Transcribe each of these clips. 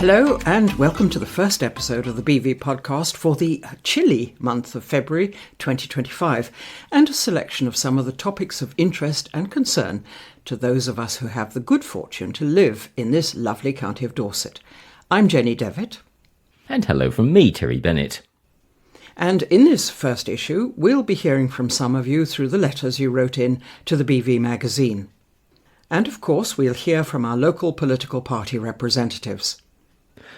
Hello and welcome to the first episode of the BV podcast for the chilly month of February 2025 and a selection of some of the topics of interest and concern to those of us who have the good fortune to live in this lovely county of Dorset. I'm Jenny Devitt. And hello from me, Terry Bennett. And in this first issue, we'll be hearing from some of you through the letters you wrote in to the BV magazine. And of course, we'll hear from our local political party representatives.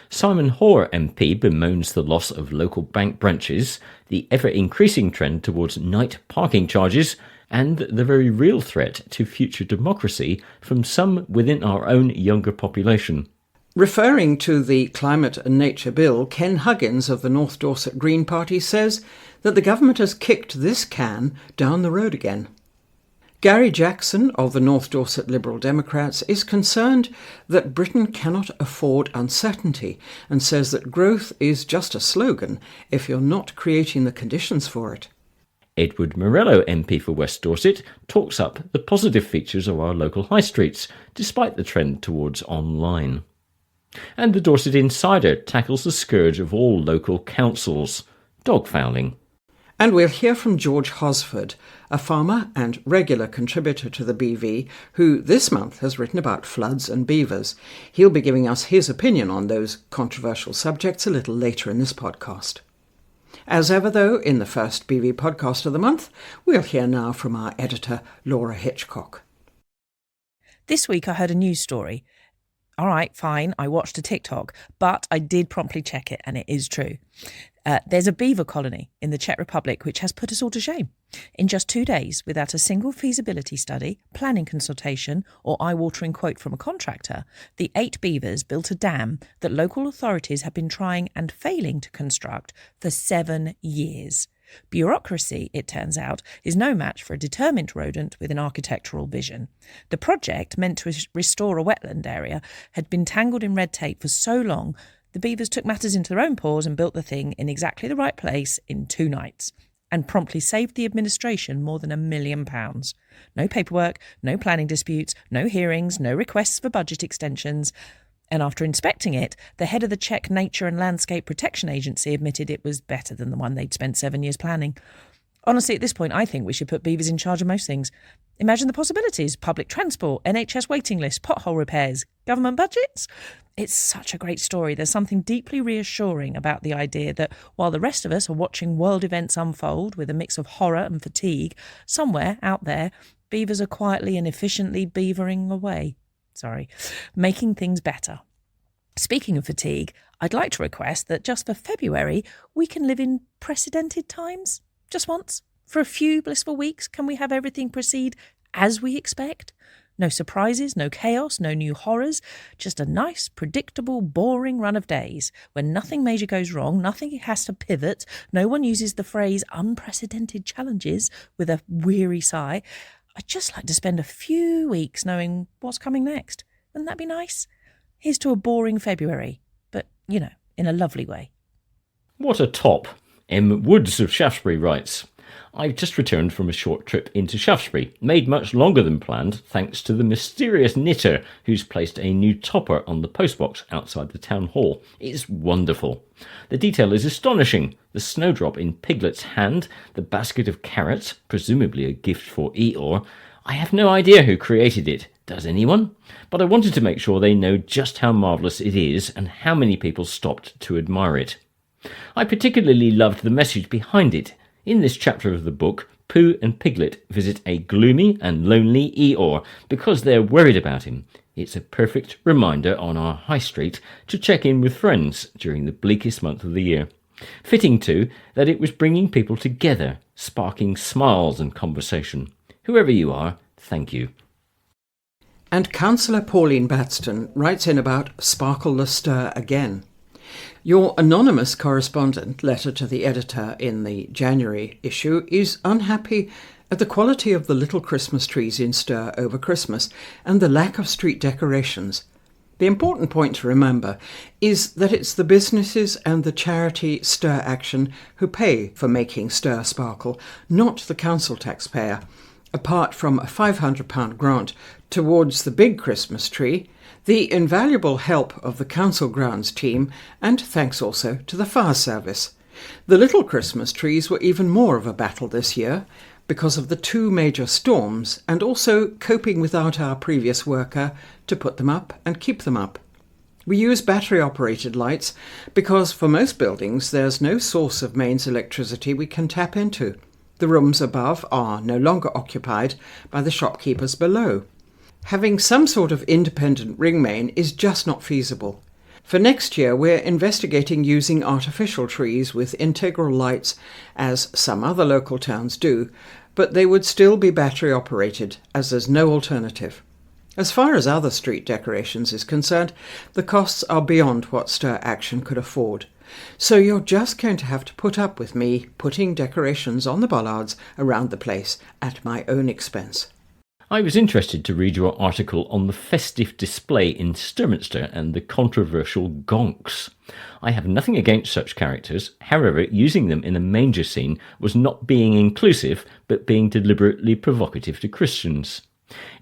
Simon Hoare MP bemoans the loss of local bank branches, the ever-increasing trend towards night parking charges, and the very real threat to future democracy from some within our own younger population. Referring to the Climate and Nature Bill, Ken Huggins of the North Dorset Green Party says that the government has kicked this can down the road again. Gary Jackson of the North Dorset Liberal Democrats is concerned that Britain cannot afford uncertainty and says that growth is just a slogan if you're not creating the conditions for it. Edward Morello, MP for West Dorset, talks up the positive features of our local high streets, despite the trend towards online. And the Dorset Insider tackles the scourge of all local councils, dog fouling. And we'll hear from George Hosford, a farmer and regular contributor to the BV, who this month has written about floods and beavers. He'll be giving us his opinion on those controversial subjects a little later in this podcast. As ever, though, in the first BV podcast of the month, we'll hear now from our editor, Laura Hitchcock. This week I heard a news story. All right, fine, I watched a TikTok, but I did promptly check it, and it is true. There's a beaver colony in the Czech Republic which has put us all to shame. In just 2 days, without a single feasibility study, planning consultation or eye-watering quote from a contractor, the 8 beavers built a dam that local authorities have been trying and failing to construct for 7 years. Bureaucracy, it turns out, is no match for a determined rodent with an architectural vision. The project, meant to restore a wetland area, had been tangled in red tape for so long, the beavers took matters into their own paws and built the thing in exactly the right place in 2 nights, and promptly saved the administration more than £1 million. No paperwork, no planning disputes, no hearings, no requests for budget extensions. And after inspecting it, the head of the Czech Nature and Landscape Protection Agency admitted it was better than the one they'd spent 7 years planning. Honestly, at this point, I think we should put beavers in charge of most things. Imagine the possibilities: public transport, NHS waiting lists, pothole repairs, government budgets. It's such a great story. There's something deeply reassuring about the idea that while the rest of us are watching world events unfold with a mix of horror and fatigue, somewhere out there, beavers are quietly and efficiently beavering away. Making things better. Speaking of fatigue, I'd like to request that just for February, we can live in precedented times. Just once. For a few blissful weeks, can we have everything proceed as we expect? No surprises, no chaos, no new horrors. Just a nice, predictable, boring run of days when nothing major goes wrong, nothing has to pivot, no one uses the phrase unprecedented challenges with a weary sigh. I'd just like to spend a few weeks knowing what's coming next. Wouldn't that be nice? Here's to a boring February, but, in a lovely way. What a top, M. Woods of Shaftesbury writes. I've just returned from a short trip into Shaftesbury, made much longer than planned thanks to the mysterious knitter who's placed a new topper on the postbox outside the town hall. It's wonderful. The detail is astonishing. The snowdrop in Piglet's hand, the basket of carrots, presumably a gift for Eeyore. I have no idea who created it. Does anyone? But I wanted to make sure they know just how marvellous it is and how many people stopped to admire it. I particularly loved the message behind it. In this chapter of the book, Pooh and Piglet visit a gloomy and lonely Eeyore because they're worried about him. It's a perfect reminder on our high street to check in with friends during the bleakest month of the year. Fitting, too, that it was bringing people together, sparking smiles and conversation. Whoever you are, thank you. And Councillor Pauline Batston writes in about Sparkle the Stir again. Your anonymous correspondent letter to the editor in the January issue is unhappy at the quality of the little Christmas trees in Stir over Christmas and the lack of street decorations. The important point to remember is that it's the businesses and the charity Stir Action who pay for making Stir sparkle, not the council taxpayer. Apart from a £500 grant towards the big Christmas tree, the invaluable help of the council grounds team, and thanks also to the fire service. The little Christmas trees were even more of a battle this year because of the 2 major storms and also coping without our previous worker to put them up and keep them up. We use battery-operated lights because for most buildings there's no source of mains electricity we can tap into. The rooms above are no longer occupied by the shopkeepers below. Having some sort of independent ring main is just not feasible. For next year we're investigating using artificial trees with integral lights, as some other local towns do, but they would still be battery operated, as there's no alternative. As far as other street decorations is concerned, the costs are beyond what Stir Action could afford. So you're just going to have to put up with me putting decorations on the bollards around the place at my own expense. I was interested to read your article on the festive display in Sturminster and the controversial gonks. I have nothing against such characters, however, using them in a manger scene was not being inclusive, but being deliberately provocative to Christians.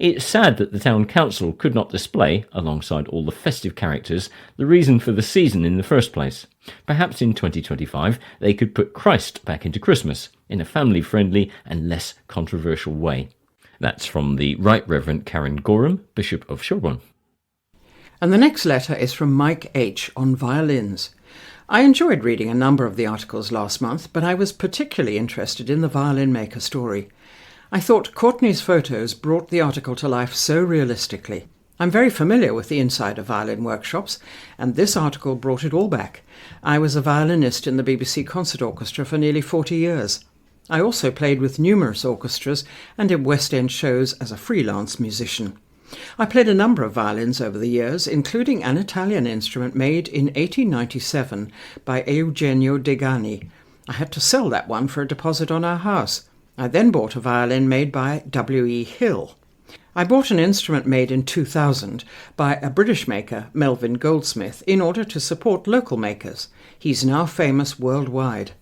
It's sad that the town council could not display, alongside all the festive characters, the reason for the season in the first place. Perhaps in 2025 they could put Christ back into Christmas, in a family-friendly and less controversial way. That's from the Right Reverend Karen Gorham, Bishop of Sherborne. And the next letter is from Mike H. on violins. I enjoyed reading a number of the articles last month, but I was particularly interested in the violin maker story. I thought Courtney's photos brought the article to life so realistically. I'm very familiar with the Insider violin workshops, and this article brought it all back. I was a violinist in the BBC Concert Orchestra for nearly 40 years. I also played with numerous orchestras and in West End shows as a freelance musician. I played a number of violins over the years, including an Italian instrument made in 1897 by Eugenio Degani. I had to sell that one for a deposit on our house. I then bought a violin made by W.E. Hill. I bought an instrument made in 2000 by a British maker, Melvin Goldsmith, in order to support local makers. He's now famous worldwide.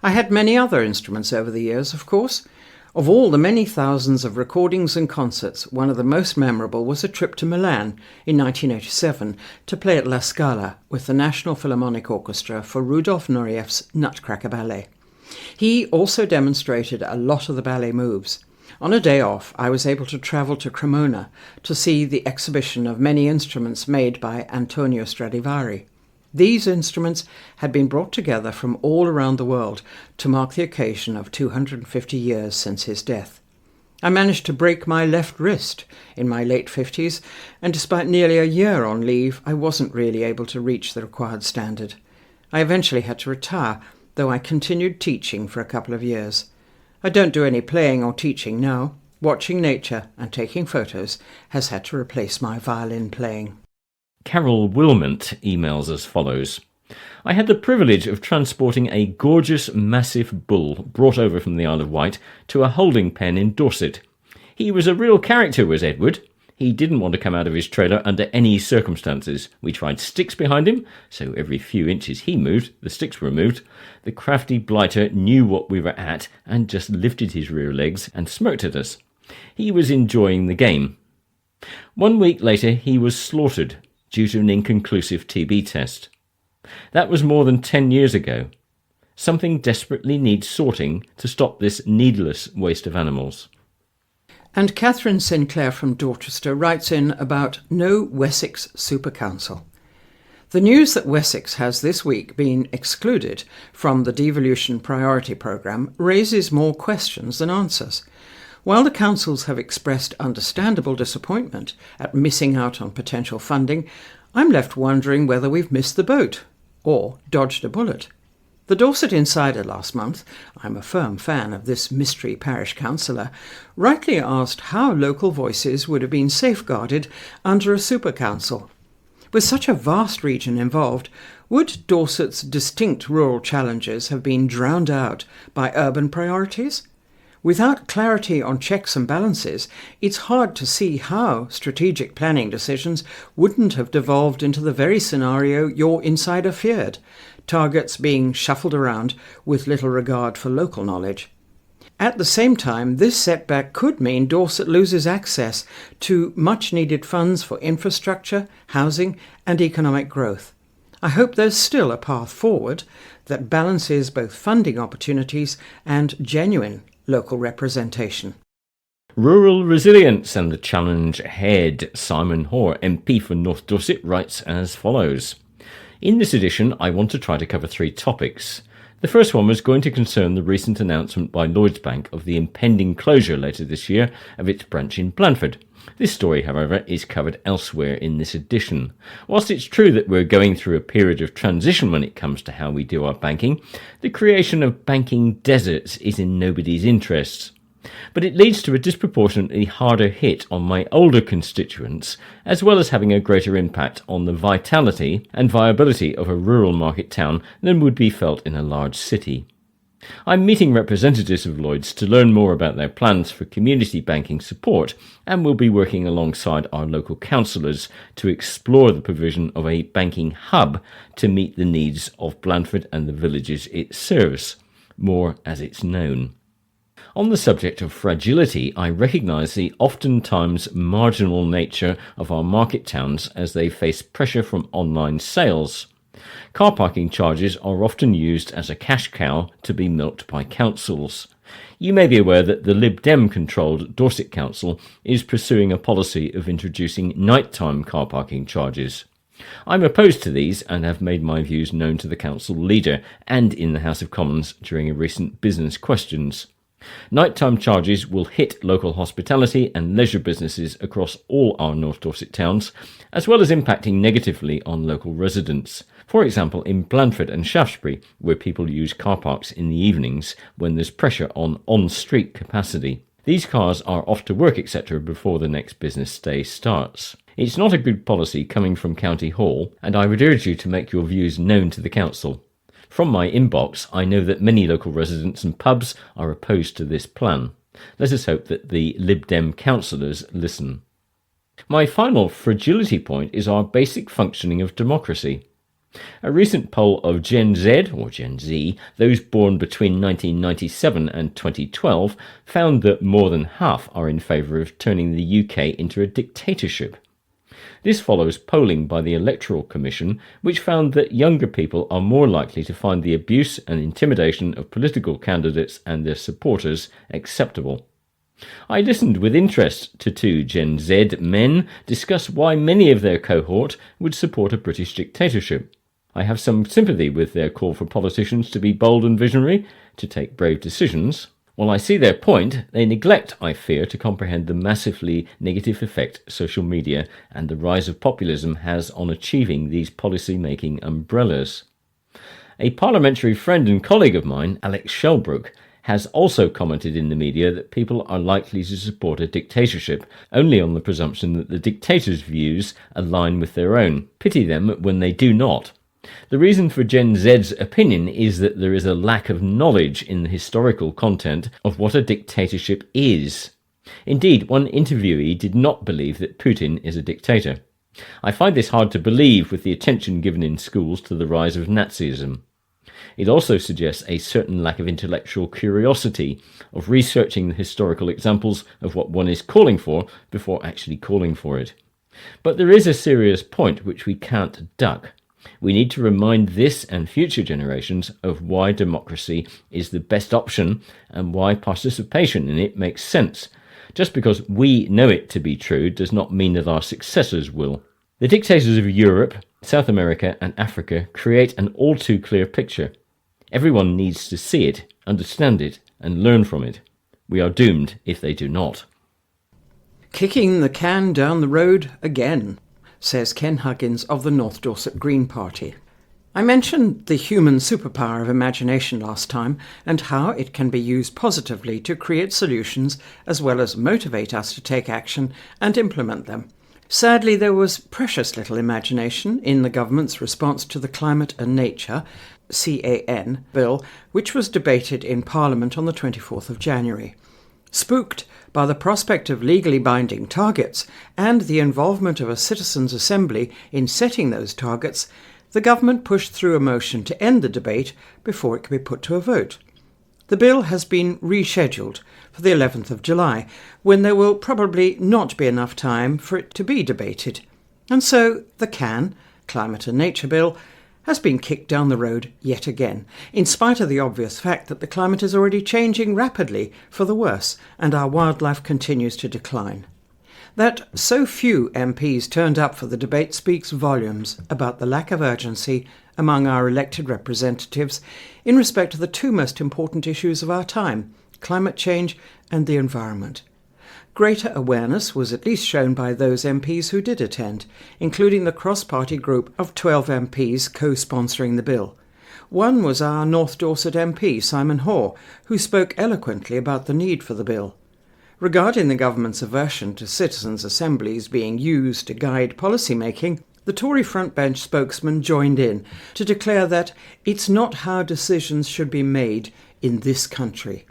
I had many other instruments over the years, of course. Of all the many thousands of recordings and concerts, one of the most memorable was a trip to Milan in 1987 to play at La Scala with the National Philharmonic Orchestra for Rudolf Nurieff's Nutcracker Ballet. He also demonstrated a lot of the ballet moves. On a day off, I was able to travel to Cremona to see the exhibition of many instruments made by Antonio Stradivari. These instruments had been brought together from all around the world to mark the occasion of 250 years since his death. I managed to break my left wrist in my late 50s, and despite nearly a year on leave, I wasn't really able to reach the required standard. I eventually had to retire, though I continued teaching for a couple of years. I don't do any playing or teaching now. Watching nature and taking photos has had to replace my violin playing. Carol Wilmont emails as follows. I had the privilege of transporting a gorgeous, massive bull brought over from the Isle of Wight to a holding pen in Dorset. He was a real character, was Edward. He didn't want to come out of his trailer under any circumstances. We tried sticks behind him, so every few inches he moved, the sticks were removed. The crafty blighter knew what we were at and just lifted his rear legs and smirked at us. He was enjoying the game. 1 week later, he was slaughtered due to an inconclusive TB test. That was more than 10 years ago. Something desperately needs sorting to stop this needless waste of animals. And Catherine Sinclair from Dorchester writes in about no Wessex Super Council. The news that Wessex has this week been excluded from the devolution priority programme raises more questions than answers. While the councils have expressed understandable disappointment at missing out on potential funding, I'm left wondering whether we've missed the boat or dodged a bullet. The Dorset Insider last month, I'm a firm fan of this mystery parish councillor, rightly asked how local voices would have been safeguarded under a super council. With such a vast region involved, would Dorset's distinct rural challenges have been drowned out by urban priorities? Without clarity on checks and balances, it's hard to see how strategic planning decisions wouldn't have devolved into the very scenario your insider feared, targets being shuffled around with little regard for local knowledge. At the same time, this setback could mean Dorset loses access to much-needed funds for infrastructure, housing and economic growth. I hope there's still a path forward that balances both funding opportunities and genuine local representation. Rural resilience and the challenge ahead. Simon Hoare, MP for North Dorset, writes as follows. In this edition, I want to try to cover 3 topics. The first one was going to concern the recent announcement by Lloyds Bank of the impending closure later this year of its branch in Blandford. This story, however, is covered elsewhere in this edition. Whilst it's true that we're going through a period of transition when it comes to how we do our banking, the creation of banking deserts is in nobody's interests. But it leads to a disproportionately harder hit on my older constituents, as well as having a greater impact on the vitality and viability of a rural market town than would be felt in a large city. I'm meeting representatives of Lloyds to learn more about their plans for community banking support, and will be working alongside our local councillors to explore the provision of a banking hub to meet the needs of Blandford and the villages it serves, more as it's known. On the subject of fragility, I recognise the oftentimes marginal nature of our market towns as they face pressure from online sales. Car parking charges are often used as a cash cow to be milked by councils. You may be aware that the Lib Dem controlled Dorset Council is pursuing a policy of introducing nighttime car parking charges. I'm opposed to these and have made my views known to the council leader and in the House of Commons during a recent business questions. Nighttime charges will hit local hospitality and leisure businesses across all our North Dorset towns, as well as impacting negatively on local residents. For example, in Blandford and Shaftesbury, where people use car parks in the evenings when there's pressure on on-street capacity. These cars are off to work, etc. before the next business day starts. It's not a good policy coming from County Hall, and I would urge you to make your views known to the council. From my inbox, I know that many local residents and pubs are opposed to this plan. Let us hope that the Lib Dem councillors listen. My final fragility point is our basic functioning of democracy. A recent poll of Gen Z, or Gen Z, those born between 1997 and 2012, found that more than half are in favour of turning the UK into a dictatorship. This follows polling by the Electoral Commission, which found that younger people are more likely to find the abuse and intimidation of political candidates and their supporters acceptable. I listened with interest to 2 Gen Z men discuss why many of their cohort would support a British dictatorship. I have some sympathy with their call for politicians to be bold and visionary, to take brave decisions. While I see their point, they neglect, I fear, to comprehend the massively negative effect social media and the rise of populism has on achieving these policy-making umbrellas. A parliamentary friend and colleague of mine, Alex Shelbrooke, has also commented in the media that people are likely to support a dictatorship only on the presumption that the dictator's views align with their own. Pity them when they do not. The reason for Gen Z's opinion is that there is a lack of knowledge in the historical content of what a dictatorship is. Indeed, one interviewee did not believe that Putin is a dictator. I find this hard to believe with the attention given in schools to the rise of Nazism. It also suggests a certain lack of intellectual curiosity, of researching the historical examples of what one is calling for before actually calling for it. But there is a serious point which we can't duck. We need to remind this and future generations of why democracy is the best option and why participation in it makes sense. Just because we know it to be true does not mean that our successors will. The dictators of Europe, South America and Africa create an all too clear picture. Everyone needs to see it, understand it and learn from it. We are doomed if they do not. Kicking the can down the road again, says Ken Huggins of the North Dorset Green Party. I mentioned the human superpower of imagination last time and how it can be used positively to create solutions as well as motivate us to take action and implement them. Sadly, there was precious little imagination in the government's response to the Climate and Nature (CAN) bill, which was debated in Parliament on the 24th of January. Spooked by the prospect of legally binding targets and the involvement of a citizens' assembly in setting those targets, the government pushed through a motion to end the debate before it could be put to a vote. The bill has been rescheduled for the 11th of July, when there will probably not be enough time for it to be debated. And so the Climate and Nature Bill, has been kicked down the road yet again, in spite of the obvious fact that the climate is already changing rapidly for the worse and our wildlife continues to decline. That so few MPs turned up for the debate speaks volumes about the lack of urgency among our elected representatives in respect to the two most important issues of our time, climate change and the environment. Greater awareness was at least shown by those MPs who did attend, including the cross-party group of 12 MPs co-sponsoring the bill. One was our North Dorset MP, Simon Hoare, who spoke eloquently about the need for the bill. Regarding the government's aversion to citizens' assemblies being used to guide policy-making, the Tory frontbench spokesman joined in to declare that it's not how decisions should be made in this country.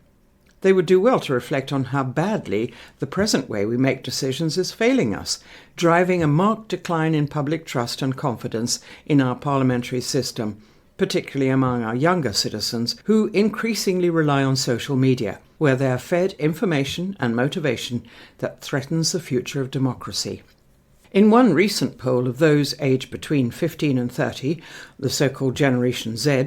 They would do well to reflect on how badly the present way we make decisions is failing us, driving a marked decline in public trust and confidence in our parliamentary system, particularly among our younger citizens who increasingly rely on social media, where they are fed information and motivation that threatens the future of democracy. In one recent poll of those aged between 15 and 30, the so-called Generation Z,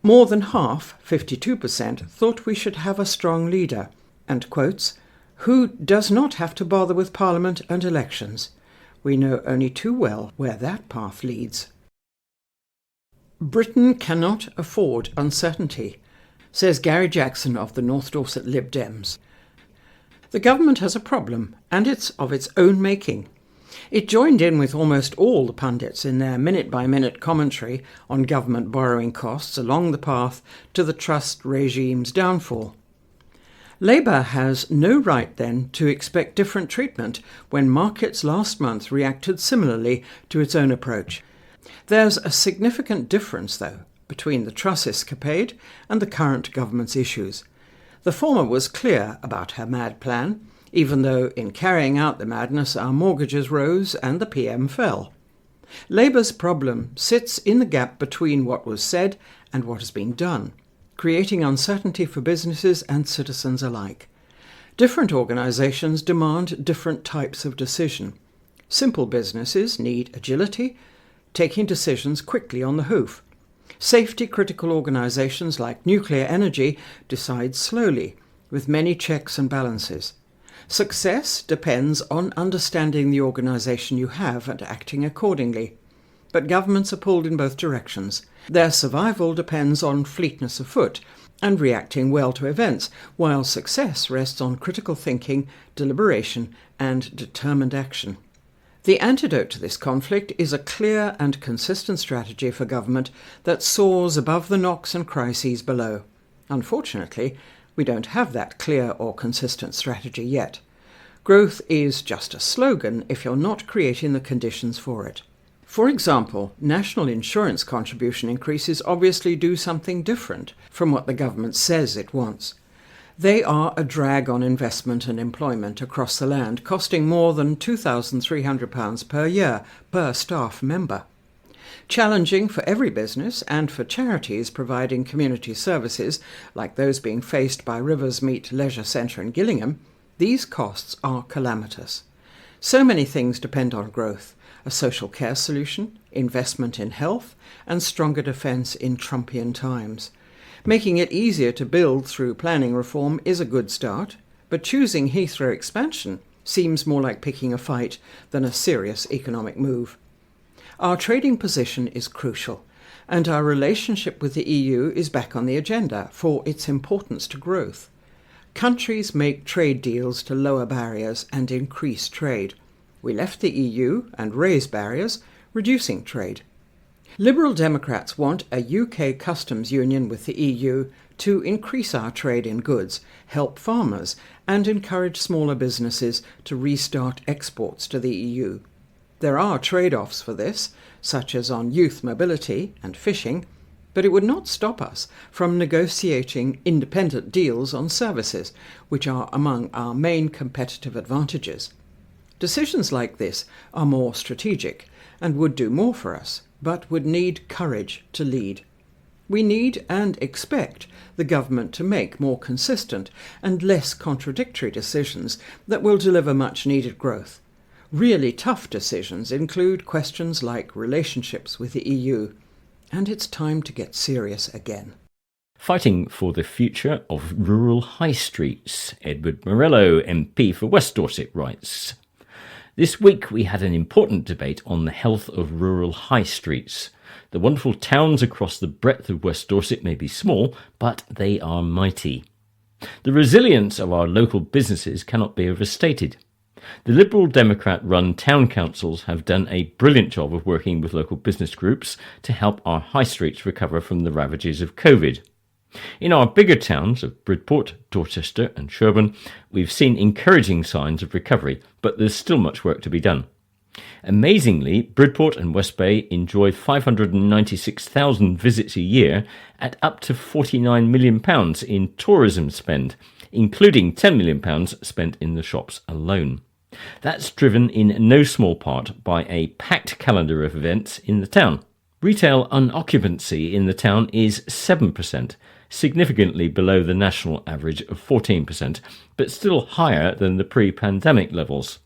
more than half, 52%, thought we should have a strong leader, and quotes, who does not have to bother with Parliament and elections. We know only too well where that path leads. Britain cannot afford uncertainty, says Gary Jackson of the North Dorset Lib Dems. The government has a problem, and it's of its own making. It joined in with almost all the pundits in their minute-by-minute commentary on government borrowing costs along the path to the trust regime's downfall. Labour has no right, then, to expect different treatment when markets last month reacted similarly to its own approach. There's a significant difference, though, between the Truss escapade and the current government's issues. The former was clear about her mad plan, even though in carrying out the madness our mortgages rose and the PM fell. Labour's problem sits in the gap between what was said and what has been done, creating uncertainty for businesses and citizens alike. Different organisations demand different types of decision. Simple businesses need agility, taking decisions quickly on the hoof. Safety-critical organisations like nuclear energy decide slowly, with many checks and balances. Success depends on understanding the organisation you have and acting accordingly. But governments are pulled in both directions. Their survival depends on fleetness of foot and reacting well to events, while success rests on critical thinking, deliberation, and determined action. The antidote to this conflict is a clear and consistent strategy for government that soars above the knocks and crises below. Unfortunately, we don't have that clear or consistent strategy yet. Growth is just a slogan if you're not creating the conditions for it. For example, national insurance contribution increases obviously do something different from what the government says it wants. They are a drag on investment and employment across the land, costing more than £2,300 per year per staff member. Challenging for every business and for charities providing community services, like those being faced by Rivers Meet Leisure Centre in Gillingham, these costs are calamitous. So many things depend on growth: a social care solution, investment in health, and stronger defence in Trumpian times. Making it easier to build through planning reform is a good start, but choosing Heathrow expansion seems more like picking a fight than a serious economic move. Our trading position is crucial, and our relationship with the EU is back on the agenda for its importance to growth. Countries make trade deals to lower barriers and increase trade. We left the EU and raised barriers, reducing trade. Liberal Democrats want a UK customs union with the EU to increase our trade in goods, help farmers, and encourage smaller businesses to restart exports to the EU. There are trade-offs for this, such as on youth mobility and fishing, but it would not stop us from negotiating independent deals on services, which are among our main competitive advantages. Decisions like this are more strategic and would do more for us, but would need courage to lead. We need and expect the government to make more consistent and less contradictory decisions that will deliver much needed growth. Really tough decisions include questions like relationships with the EU, and it's time to get serious again. Fighting for the future of rural high streets, Edward Morello, MP for West Dorset, writes. This week we had an important debate on the health of rural high streets. The wonderful towns across the breadth of West Dorset may be small, but they are mighty. The resilience of our local businesses cannot be overstated. The Liberal Democrat-run town councils have done a brilliant job of working with local business groups to help our high streets recover from the ravages of COVID. In our bigger towns of Bridport, Dorchester and Sherborne, we've seen encouraging signs of recovery, but there's still much work to be done. Amazingly, Bridport and West Bay enjoy 596,000 visits a year at up to £49 million in tourism spend, including £10 million spent in the shops alone. That's driven in no small part by a packed calendar of events in the town. Retail unoccupancy in the town is 7%, significantly below the national average of 14%, but still higher than the pre-pandemic levels.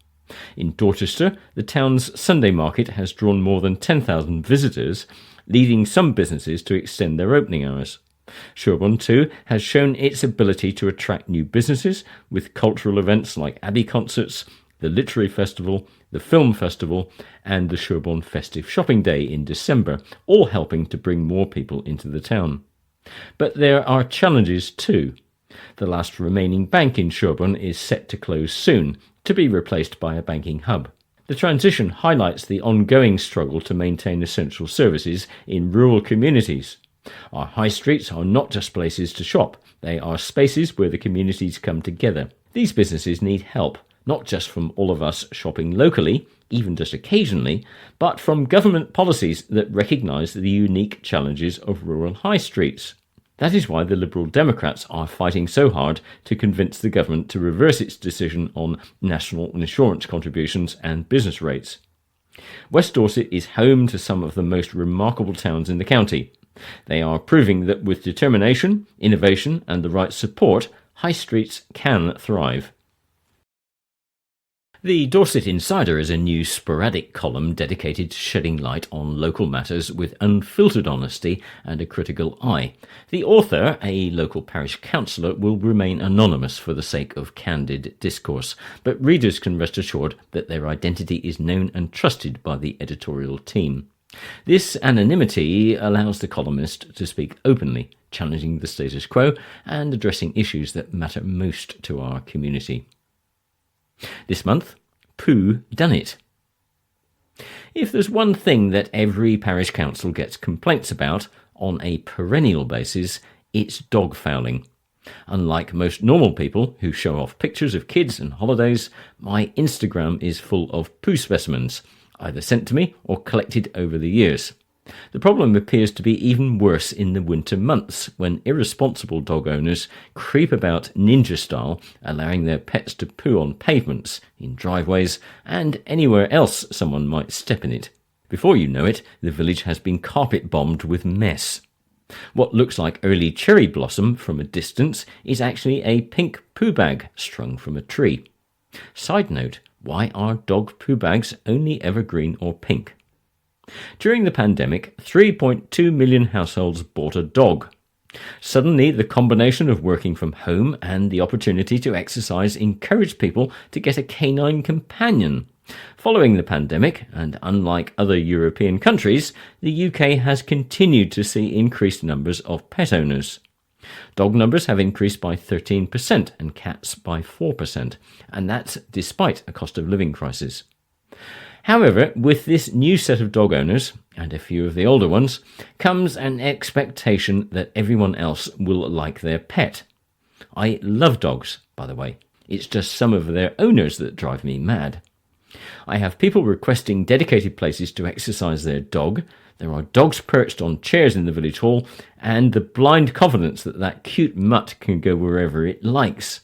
In Dorchester, the town's Sunday market has drawn more than 10,000 visitors, leading some businesses to extend their opening hours. Sherborne, too, has shown its ability to attract new businesses with cultural events like Abbey concerts, the Literary Festival, the Film Festival, and the Sherborne Festive Shopping Day in December, all helping to bring more people into the town. But there are challenges too. The last remaining bank in Sherborne is set to close soon, to be replaced by a banking hub. The transition highlights the ongoing struggle to maintain essential services in rural communities. Our high streets are not just places to shop, they are spaces where the communities come together. These businesses need help, not just from all of us shopping locally, even just occasionally, but from government policies that recognise the unique challenges of rural high streets. That is why the Liberal Democrats are fighting so hard to convince the government to reverse its decision on national insurance contributions and business rates. West Dorset is home to some of the most remarkable towns in the county. They are proving that with determination, innovation and the right support, high streets can thrive. The Dorset Insider is a new sporadic column dedicated to shedding light on local matters with unfiltered honesty and a critical eye. The author, a local parish councillor, will remain anonymous for the sake of candid discourse, but readers can rest assured that their identity is known and trusted by the editorial team. This anonymity allows the columnist to speak openly, challenging the status quo and addressing issues that matter most to our community. This month, Pooh done it. If there's one thing that every parish council gets complaints about on a perennial basis, it's dog fouling. Unlike most normal people who show off pictures of kids and holidays, my Instagram is full of poo specimens, either sent to me or collected over the years. The problem appears to be even worse in the winter months, when irresponsible dog owners creep about ninja style, allowing their pets to poo on pavements, in driveways, and anywhere else someone might step in it. Before you know it, the village has been carpet bombed with mess. What looks like early cherry blossom from a distance is actually a pink poo bag strung from a tree. Side note, why are dog poo bags only ever green or pink? During the pandemic, 3.2 million households bought a dog. Suddenly, the combination of working from home and the opportunity to exercise encouraged people to get a canine companion. Following the pandemic, and unlike other European countries, the UK has continued to see increased numbers of pet owners. Dog numbers have increased by 13% and cats by 4%, and that's despite a cost of living crisis. However, with this new set of dog owners, and a few of the older ones, comes an expectation that everyone else will like their pet. I love dogs, by the way. It's just some of their owners that drive me mad. I have people requesting dedicated places to exercise their dog. There are dogs perched on chairs in the village hall, and the blind confidence that that cute mutt can go wherever it likes.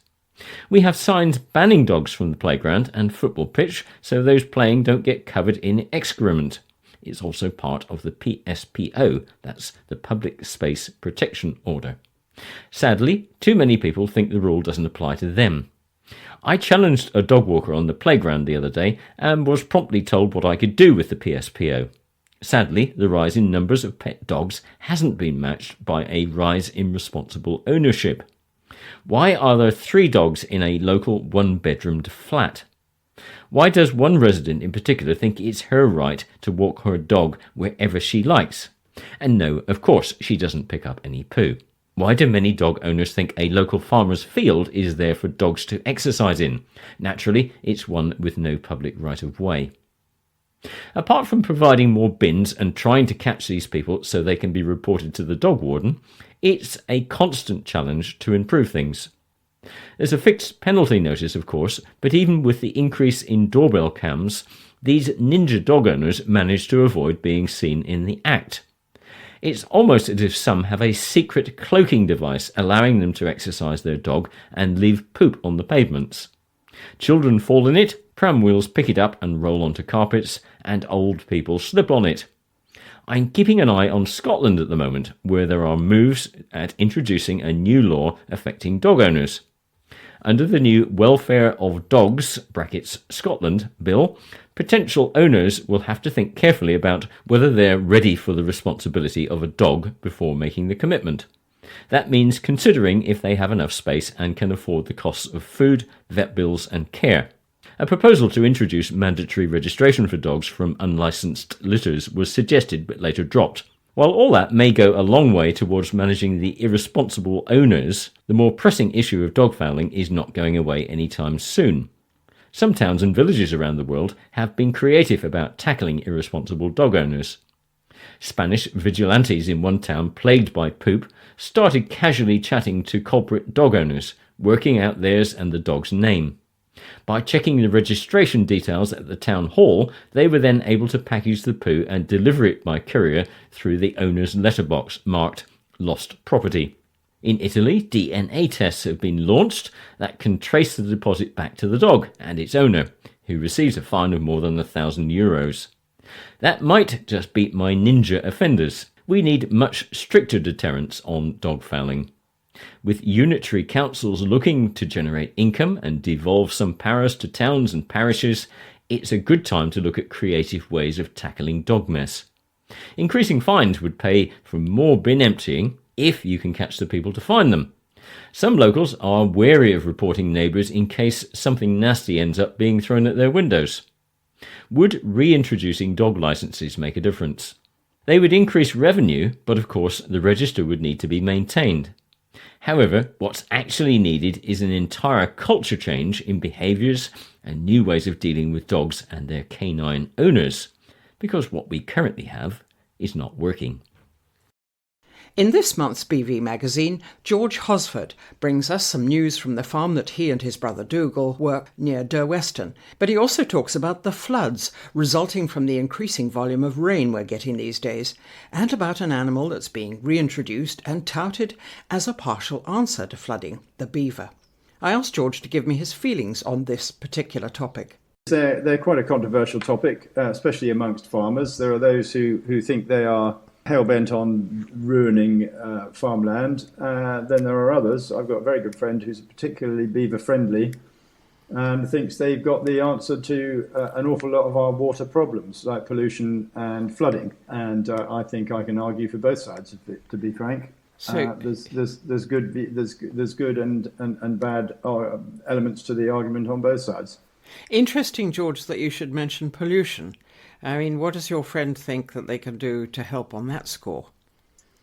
We have signs banning dogs from the playground and football pitch so those playing don't get covered in excrement. It's also part of the PSPO, that's the Public Space Protection Order. Sadly, too many people think the rule doesn't apply to them. I challenged a dog walker on the playground the other day and was promptly told what I could do with the PSPO. Sadly, the rise in numbers of pet dogs hasn't been matched by a rise in responsible ownership. Why are there 3 dogs in a local 1-bedroomed flat? Why does one resident in particular think it's her right to walk her dog wherever she likes? And no, of course, she doesn't pick up any poo. Why do many dog owners think a local farmer's field is there for dogs to exercise in? Naturally, it's one with no public right-of-way. Apart from providing more bins and trying to catch these people so they can be reported to the dog warden, it's a constant challenge to improve things. There's a fixed penalty notice, of course, but even with the increase in doorbell cams, these ninja dog owners manage to avoid being seen in the act. It's almost as if some have a secret cloaking device allowing them to exercise their dog and leave poop on the pavements. Children fall in it, pram wheels pick it up and roll onto carpets, and old people slip on it. I'm keeping an eye on Scotland at the moment, where there are moves at introducing a new law affecting dog owners. Under the new Welfare of Dogs (Scotland) bill, potential owners will have to think carefully about whether they're ready for the responsibility of a dog before making the commitment. That means considering if they have enough space and can afford the costs of food, vet bills and care. A proposal to introduce mandatory registration for dogs from unlicensed litters was suggested but later dropped. While all that may go a long way towards managing the irresponsible owners, the more pressing issue of dog fouling is not going away anytime soon. Some towns and villages around the world have been creative about tackling irresponsible dog owners. Spanish vigilantes in one town plagued by poop started casually chatting to culprit dog owners, working out theirs and the dog's name. By checking the registration details at the town hall, they were then able to package the poo and deliver it by courier through the owner's letterbox marked lost property. In Italy, DNA tests have been launched that can trace the deposit back to the dog and its owner, who receives a fine of more than €1,000. That might just beat my ninja offenders. We need much stricter deterrence on dog fouling. With unitary councils looking to generate income and devolve some powers to towns and parishes, it's a good time to look at creative ways of tackling dog mess. Increasing fines would pay for more bin emptying if you can catch the people to find them. Some locals are wary of reporting neighbours in case something nasty ends up being thrown at their windows. Would reintroducing dog licences make a difference? They would increase revenue, but of course the register would need to be maintained. However, what's actually needed is an entire culture change in behaviours and new ways of dealing with dogs and their canine owners, because what we currently have is not working. In this month's BV magazine, George Hosford brings us some news from the farm that he and his brother Dougal work near Derweston. But he also talks about the floods resulting from the increasing volume of rain we're getting these days, and about an animal that's being reintroduced and touted as a partial answer to flooding, the beaver. I asked George to give me his feelings on this particular topic. They're quite a controversial topic, especially amongst farmers. There are those who think they are hell-bent on ruining farmland. Then there are others. I've got a very good friend who's particularly beaver-friendly and thinks they've got the answer to an awful lot of our water problems, like pollution and flooding. And I think I can argue for both sides of it, to be frank. So There's good and bad elements to the argument on both sides. interesting, George, that you should mention pollution. I mean, what does your friend think that they can do to help on that score?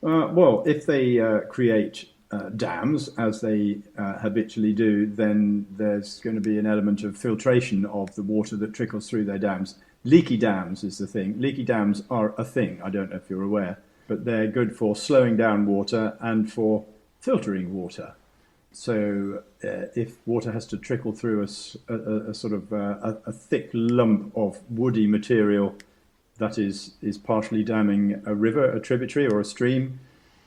Well, if they create dams, as they habitually do, then there's going to be an element of filtration of the water that trickles through their dams. Leaky dams is the thing. Leaky dams are a thing. I don't know if you're aware, but they're good for slowing down water and for filtering water. So if water has to trickle through a sort of a thick lump of woody material that is partially damming a river, a tributary or a stream,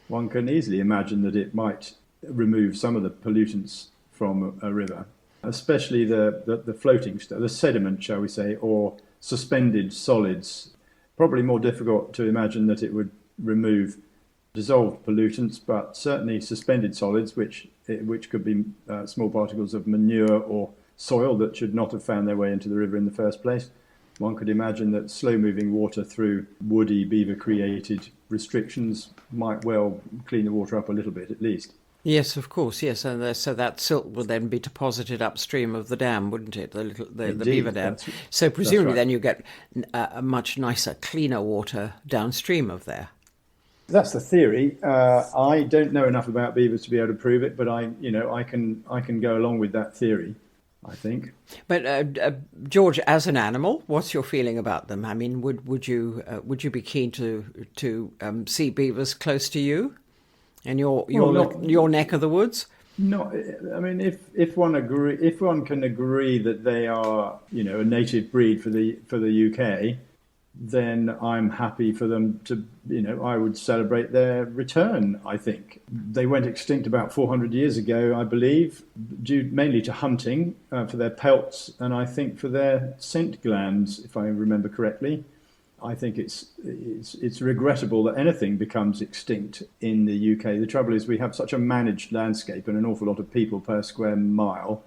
one can easily imagine that it might remove some of the pollutants from a river, especially the floating stuff, the sediment, shall we say, or suspended solids. Probably more difficult to imagine that it would remove dissolved pollutants, but certainly suspended solids, which could be small particles of manure or soil that should not have found their way into the river in the first place. One could imagine that slow-moving water through woody beaver-created restrictions might well clean the water up a little bit at least. Yes, of course, yes. And so that silt would then be deposited upstream of the dam, wouldn't it? The beaver dam. So presumably right. then you get a much nicer, cleaner water downstream of there. That's the theory. I don't know enough about beavers to be able to prove it, but I can go along with that theory, I think. But George, as an animal, what's your feeling about them? I mean, would you be keen to see beavers close to you in your neck of the woods? No, I mean, if one can agree that they are, a native breed for the UK, then I'm happy for them to, I would celebrate their return, I think. They went extinct about 400 years ago, I believe, due mainly to hunting for their pelts and I think for their scent glands, if I remember correctly. I think it's regrettable that anything becomes extinct in the UK. The trouble is we have such a managed landscape and an awful lot of people per square mile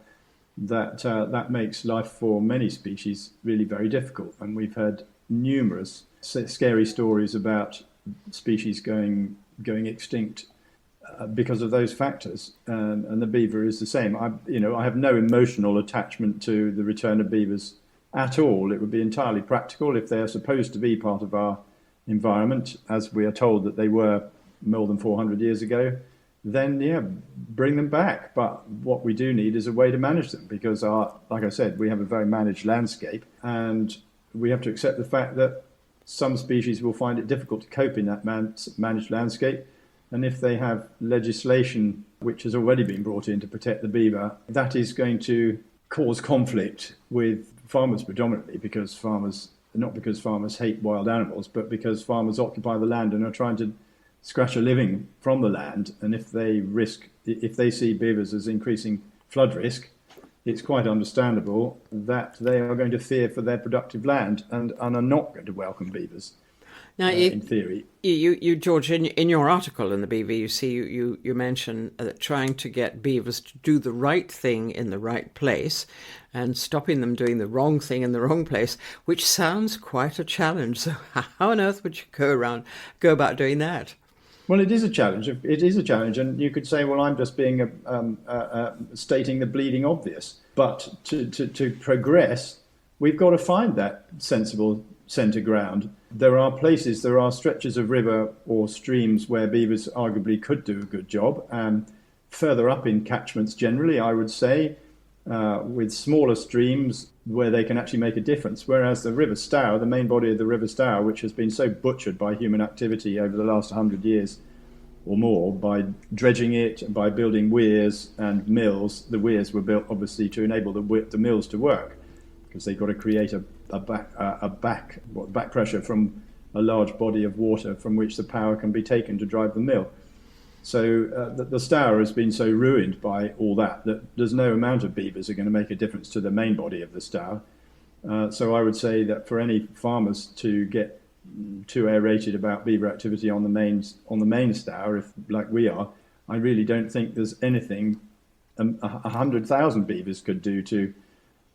that makes life for many species really very difficult. And we've heard numerous scary stories about species going extinct because of those factors, and the beaver is the same. I have no emotional attachment to the return of beavers at all. It would be entirely practical if they are supposed to be part of our environment, as we are told that they were more than 400 years ago. Then bring them back. But what we do need is a way to manage them, because like I said, we have a very managed landscape, and we have to accept the fact that some species will find it difficult to cope in that managed landscape. And if they have legislation which has already been brought in to protect the beaver, that is going to cause conflict with farmers predominantly, not because farmers hate wild animals, but because farmers occupy the land and are trying to scratch a living from the land. And if they see beavers as increasing flood risk, it's quite understandable that they are going to fear for their productive land and are not going to welcome beavers. Now, in theory, you George, in your article in the BBC, you mention that trying to get beavers to do the right thing in the right place, and stopping them doing the wrong thing in the wrong place, which sounds quite a challenge. So, how on earth would you go about doing that? Well, it is a challenge. It is a challenge, and you could say, "Well, I'm just being stating the bleeding obvious." But to progress, we've got to find that sensible centre ground. There are stretches of river or streams where beavers arguably could do a good job. Further up in catchments, generally, I would say, with smaller streams where they can actually make a difference. Whereas the River Stour, the main body of the River Stour, which has been so butchered by human activity over the last 100 years or more, by dredging it, by building weirs and mills. The weirs were built, obviously, to enable the mills to work, because they've got to create a back pressure from a large body of water from which the power can be taken to drive the mill. So the Stour has been so ruined by all that there's no amount of beavers are going to make a difference to the main body of the Stour. So I would say that for any farmers to get too aerated about beaver activity on the main Stour, if like we are, I really don't think there's anything 100,000 beavers could do to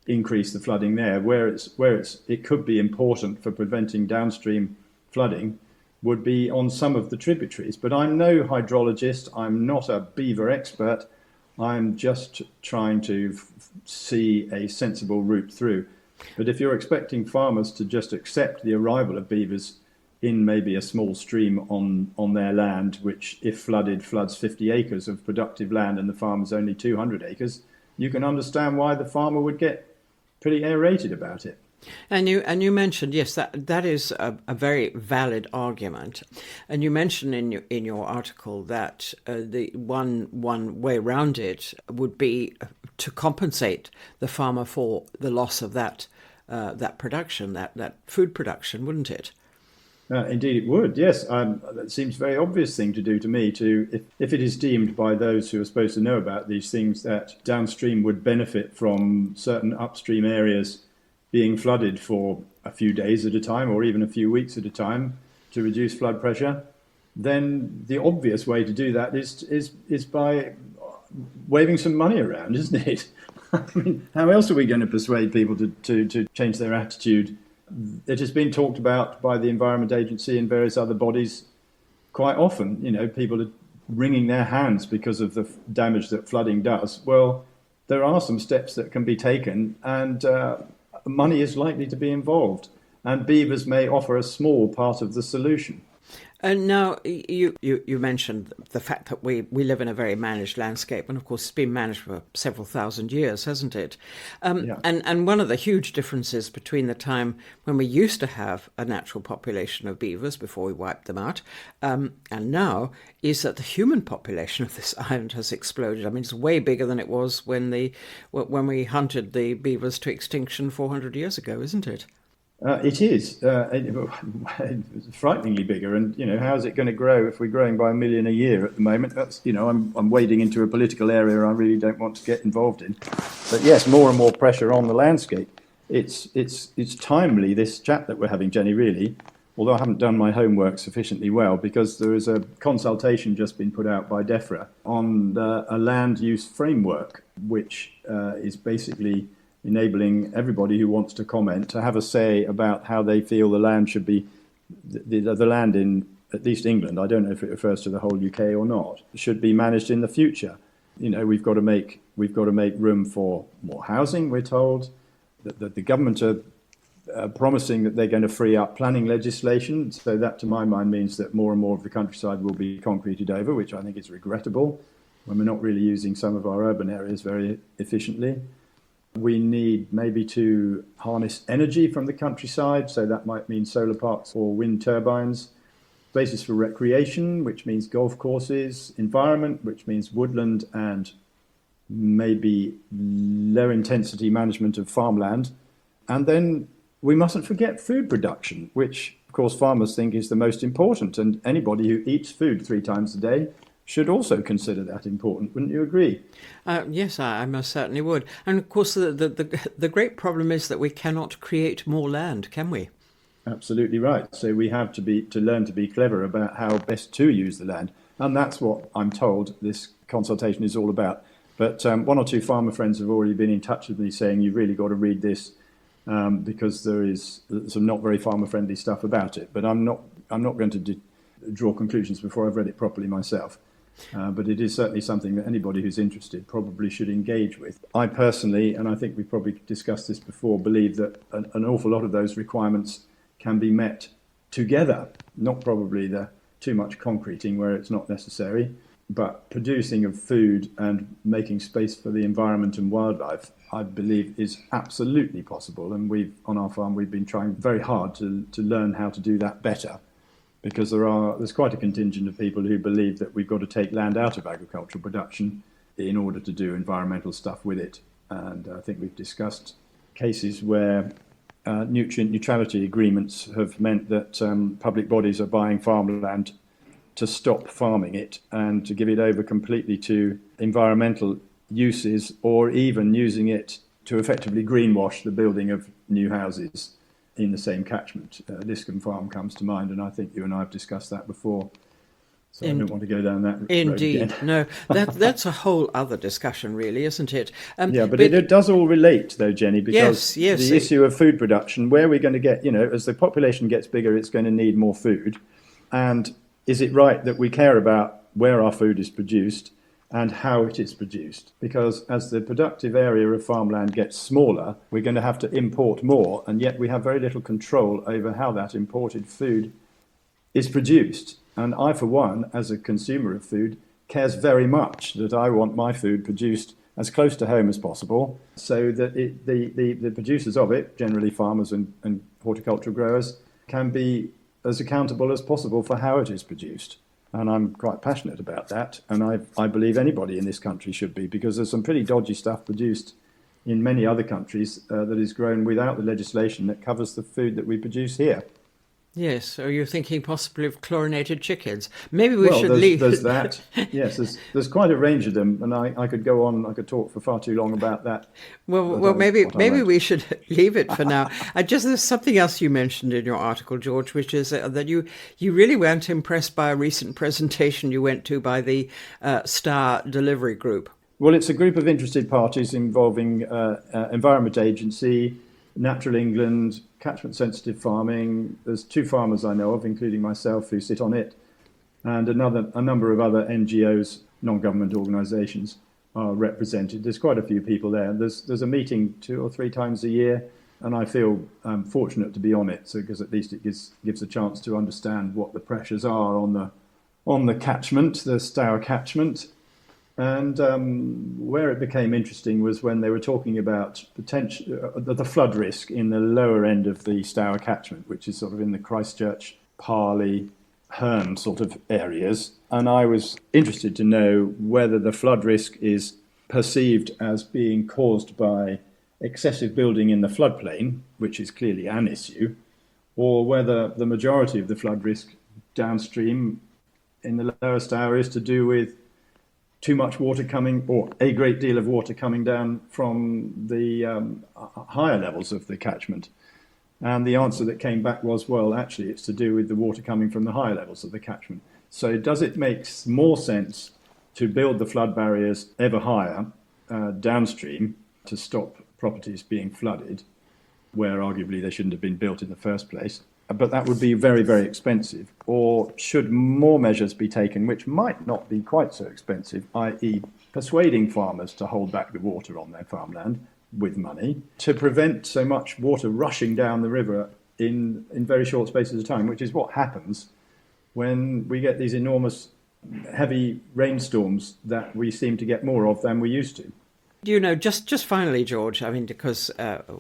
increase the flooding there. Where it could be important for preventing downstream flooding would be on some of the tributaries. But I'm no hydrologist, I'm not a beaver expert, I'm just trying to see a sensible route through. But if you're expecting farmers to just accept the arrival of beavers in maybe a small stream on their land, which if flooded floods 50 acres of productive land and the farmer's only 200 acres, you can understand why the farmer would get pretty aerated about it. And you mentioned, yes, that is a very valid argument. And you mentioned in your article that the one way around it would be to compensate the farmer for the loss of that production, that food production, wouldn't it? Indeed, it would. Yes, that seems a very obvious thing to do to me. If it is deemed by those who are supposed to know about these things that downstream would benefit from certain upstream areas being flooded for a few days at a time or even a few weeks at a time to reduce flood pressure, then the obvious way to do that is by waving some money around, isn't it? I mean, how else are we going to persuade people to change their attitude? It has been talked about by the Environment Agency and various other bodies quite often. You know, people are wringing their hands because of the damage that flooding does. Well, there are some steps that can be taken, and money is likely to be involved. And beavers may offer a small part of the solution. And now you mentioned the fact that we live in a very managed landscape, and of course it's been managed for several thousand years, hasn't it? Yeah. And one of the huge differences between the time when we used to have a natural population of beavers before we wiped them out, and now is that the human population of this island has exploded. I mean, it's way bigger than it was when we hunted the beavers to extinction 400 years ago, isn't it? It is it's frighteningly bigger, and you know, how is it going to grow if we're growing by 1 million a year at the moment? That's, you know, I'm wading into a political area I really don't want to get involved in. But yes, more and more pressure on the landscape. It's timely, this chat that we're having, Jenny, really, although I haven't done my homework sufficiently well, because there is a consultation just been put out by DEFRA on a land use framework, which is basically enabling everybody who wants to comment to have a say about how they feel the land should be, the land in at least England, I don't know if it refers to the whole UK or not, should be managed in the future. You know, we've got to make room for more housing, we're told. That the government are promising that they're going to free up planning legislation, so that to my mind means that more and more of the countryside will be concreted over, which I think is regrettable when we're not really using some of our urban areas very efficiently. We need maybe to harness energy from the countryside, so that might mean solar parks or wind turbines. Places for recreation, which means golf courses. Environment, which means woodland and maybe low intensity management of farmland. And then we mustn't forget food production, which of course farmers think is the most important, and anybody who eats food 3 times a day should also consider that important. Wouldn't you agree? Yes, I most certainly would. And of course, the great problem is that we cannot create more land, can we? Absolutely right. So we have to learn to be clever about how best to use the land. And that's what I'm told this consultation is all about. But 1 or 2 farmer friends have already been in touch with me saying you've really got to read this because there is some not very farmer-friendly stuff about it. But I'm not going to draw conclusions before I've read it properly myself. But it is certainly something that anybody who's interested probably should engage with. I personally, and I think we've probably discussed this before, believe that an awful lot of those requirements can be met together, not probably the too much concreting where it's not necessary, but producing of food and making space for the environment and wildlife, I believe, is absolutely possible. And on our farm, we've been trying very hard to learn how to do that better. Because there's quite a contingent of people who believe that we've got to take land out of agricultural production in order to do environmental stuff with it. And I think we've discussed cases where nutrient neutrality agreements have meant that public bodies are buying farmland to stop farming it and to give it over completely to environmental uses, or even using it to effectively greenwash the building of new houses in the same catchment. Liscombe Farm comes to mind, and I think you and I have discussed that before. So I don't want to go down that road Indeed. again. No, that's a whole other discussion, really, isn't it? Yeah, but it does all relate, though, Jenny, because yes, the issue of food production, where we're going to get, as the population gets bigger, it's going to need more food. And is it right that we care about where our food is produced and how it is produced? Because as the productive area of farmland gets smaller, we're going to have to import more, and yet we have very little control over how that imported food is produced. And I, for one, as a consumer of food, cares very much that I want my food produced as close to home as possible, so that the producers of it, generally farmers and horticultural growers, can be as accountable as possible for how it is produced. And I'm quite passionate about that, and I believe anybody in this country should be, because there's some pretty dodgy stuff produced in many other countries that is grown without the legislation that covers the food that we produce here. Yes, or you're thinking possibly of chlorinated chickens. Maybe we should there's, leave. there's that. Yes, there's quite a range of them, and I could go on. I could talk for far too long about that. Well, maybe we should leave it for now. There's something else you mentioned in your article, George, which is that you really weren't impressed by a recent presentation you went to by the Star Delivery Group. Well, it's a group of interested parties involving Environment Agency, Natural England, catchment sensitive farming. There's 2 farmers I know of, including myself, who sit on it, and a number of other NGOs, non-government organisations, are represented. There's quite a few people there. There's a meeting 2 or 3 times a year, and I feel fortunate to be on it, because at least it gives a chance to understand what the pressures are on the catchment, the Stour catchment. And where it became interesting was when they were talking about the flood risk in the lower end of the Stour catchment, which is sort of in the Christchurch, Parley, Herne sort of areas. And I was interested to know whether the flood risk is perceived as being caused by excessive building in the floodplain, which is clearly an issue, or whether the majority of the flood risk downstream in the lower Stour is to do with too much water coming, or a great deal of water coming down from the higher levels of the catchment. And the answer that came back was, well, actually, it's to do with the water coming from the higher levels of the catchment. So does it make more sense to build the flood barriers ever higher downstream to stop properties being flooded, where arguably they shouldn't have been built in the first place? But that would be very, very expensive. Or should more measures be taken, which might not be quite so expensive, i.e. persuading farmers to hold back the water on their farmland with money to prevent so much water rushing down the river in very short spaces of time, which is what happens when we get these enormous heavy rainstorms that we seem to get more of than we used to. You know, just finally, George, I mean, because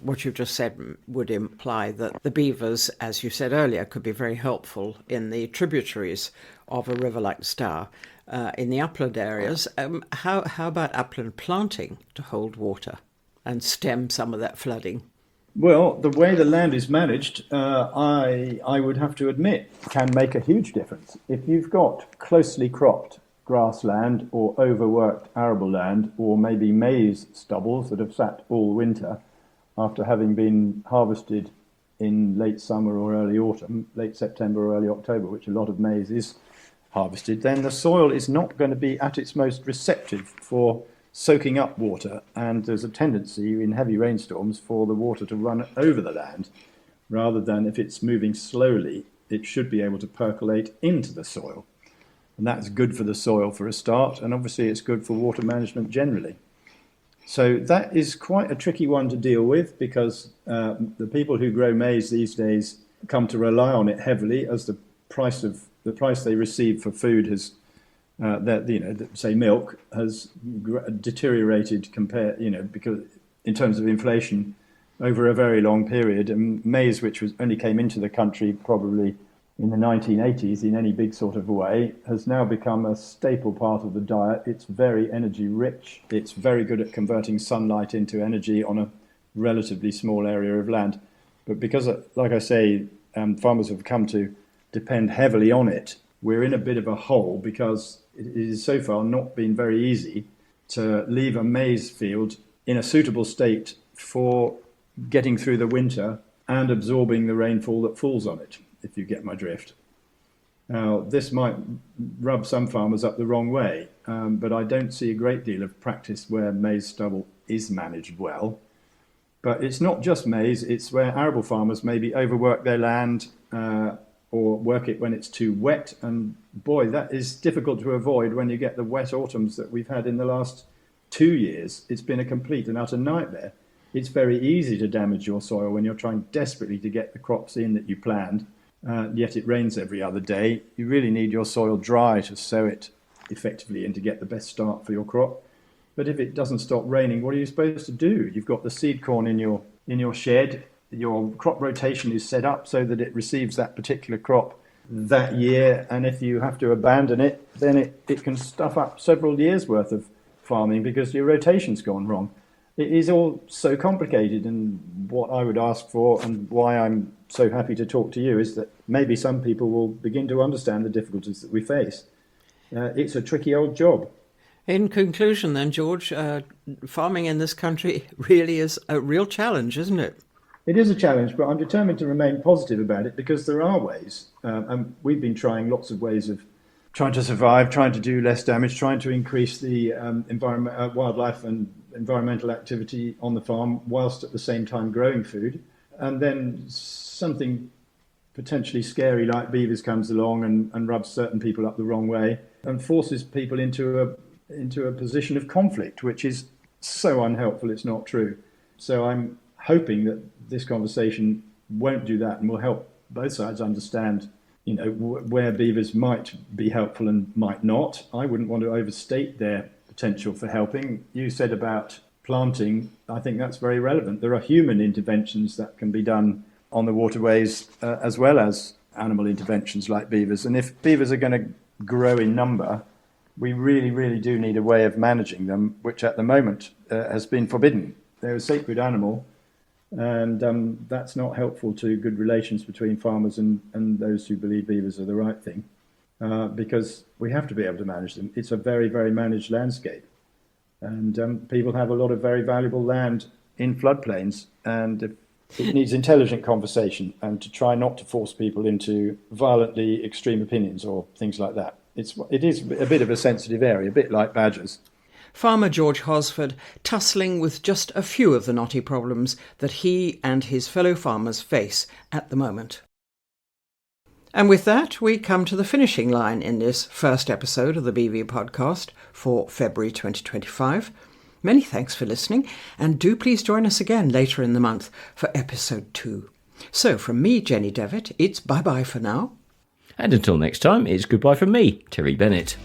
what you've just said would imply that the beavers, as you said earlier, could be very helpful in the tributaries of a river like the Stour in the upland areas. How about upland planting to hold water and stem some of that flooding? Well, the way the land is managed, I would have to admit, can make a huge difference. If you've got closely cropped grassland or overworked arable land, or maybe maize stubbles that have sat all winter after having been harvested in late summer or early autumn, late September or early October, which a lot of maize is harvested, then the soil is not going to be at its most receptive for soaking up water, and there's a tendency in heavy rainstorms for the water to run over the land, rather than, if it's moving slowly, it should be able to percolate into the soil. And that's good for the soil for a start, and obviously it's good for water management generally. So that is quite a tricky one to deal with, because the people who grow maize these days come to rely on it heavily, as the price they receive for food has, say milk, has deteriorated because in terms of inflation over a very long period. And maize, which only came into the country probably in the 1980s in any big sort of way, has now become a staple part of the diet. It's very energy rich. It's very good at converting sunlight into energy on a relatively small area of land. But because, like I say, farmers have come to depend heavily on it, we're in a bit of a hole, because it is so far not been very easy to leave a maize field in a suitable state for getting through the winter and absorbing the rainfall that falls on it, if you get my drift. Now, this might rub some farmers up the wrong way, but I don't see a great deal of practice where maize stubble is managed well. But it's not just maize, it's where arable farmers maybe overwork their land or work it when it's too wet. And boy, that is difficult to avoid when you get the wet autumns that we've had in the last 2 years. It's been a complete and utter nightmare. It's very easy to damage your soil when you're trying desperately to get the crops in that you planned, yet it rains every other day. You really need your soil dry to sow it effectively and to get the best start for your crop. But if it doesn't stop raining, what are you supposed to do? You've got the seed corn in your shed. Your crop rotation is set up so that it receives that particular crop that year, and if you have to abandon it, then it can stuff up several years' worth of farming because your rotation's gone wrong. It is all so complicated, and what I would ask for, and why I'm so happy to talk to you, is that maybe some people will begin to understand the difficulties that we face. It's a tricky old job. In conclusion then, George, farming in this country really is a real challenge, isn't it? It is a challenge, but I'm determined to remain positive about it because there are ways. And we've been trying lots of ways of trying to survive, trying to do less damage, trying to increase the wildlife and environmental activity on the farm, whilst at the same time growing food. And then something potentially scary like beavers comes along and rubs certain people up the wrong way and forces people into a position of conflict, which is so unhelpful, it's not true. So I'm hoping that this conversation won't do that and will help both sides understand, where beavers might be helpful and might not. I wouldn't want to overstate their potential for helping. You said about planting, I think that's very relevant. There are human interventions that can be done on the waterways as well as animal interventions like beavers. And if beavers are going to grow in number, we really, really do need a way of managing them, which at the moment has been forbidden. They're a sacred animal, and that's not helpful to good relations between farmers and those who believe beavers are the right thing, because we have to be able to manage them. It's a very, very managed landscape, and people have a lot of very valuable land in floodplains, and it needs intelligent conversation and to try not to force people into violently extreme opinions or things like that. It is a bit of a sensitive area, a bit like badgers. Farmer George Hosford tussling with just a few of the knotty problems that he and his fellow farmers face at the moment. And with that, we come to the finishing line in this first episode of the BV podcast for February 2025. Many thanks for listening, and do please join us again later in the month for episode 2. So from me, Jenny Devitt, it's bye-bye for now. And until next time, it's goodbye from me, Terry Bennett.